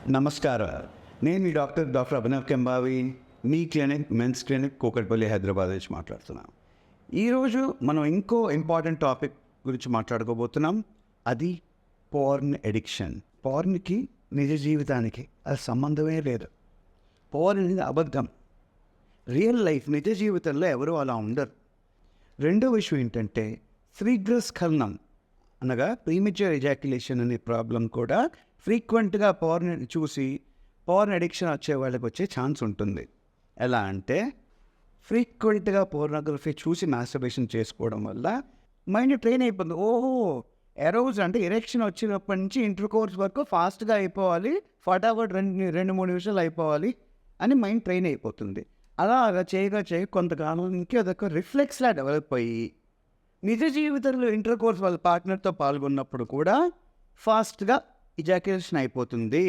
నమస్కారం. నేను మీ డాక్టర్ అభినవ్ కెంబావి, మీ clinic men's clinic Kukatpally Hyderabad నుంచి మాట్లాడుతున్నాను. ఈరోజు మనం ఇంకో ఇంపార్టెంట్ టాపిక్ గురించి మాట్లాడుకోబోతున్నాం. అది పోర్న్ ఎడిక్షన్. పోర్న్కి నిజ జీవితానికి అది సంబంధమే లేదు. పోర్న్ అనేది అబద్ధం. రియల్ లైఫ్ నిజ జీవితంలో ఎవరు అలా ఉండరు. రెండో విషయం ఏంటంటే శీఘ్రస్ఖలనం అనగా ప్రీమెచ్యూర్ ఎజాక్యులేషన్ అనే ప్రాబ్లం కూడా ఫ్రీక్వెంట్గా పోర్న్ చూసి పోర్న్ అడిక్షన్ వచ్చే వాళ్ళకి వచ్చే ఛాన్స్ ఉంటుంది. ఎలా అంటే ఫ్రీక్వెంట్గా పోర్నోగ్రఫీ చూసి మాస్టర్బేషన్ చేసుకోవడం వల్ల మైండ్ ట్రైన్ అయిపోతుంది. ఓహో, ఎరోజ్ అంటే ఎరెక్షన్ వచ్చినప్పటి నుంచి ఇంటర్ కోర్స్ వరకు ఫాస్ట్గా అయిపోవాలి, ఫటాఫట్ 2-3 నిమిషాలు అయిపోవాలి అని మైండ్ ట్రైన్ అయిపోతుంది. అలా చేయగా కొంతకాలానికి అదొక రిఫ్లెక్స్లా డెవలప్ అయ్యి నిజ జీవితంలో ఇంటర్ కోర్స్ వాళ్ళ పార్ట్నర్తో పాల్గొన్నప్పుడు కూడా ఫాస్ట్గా ఇజాక్యులేషన్ అయిపోతుంది.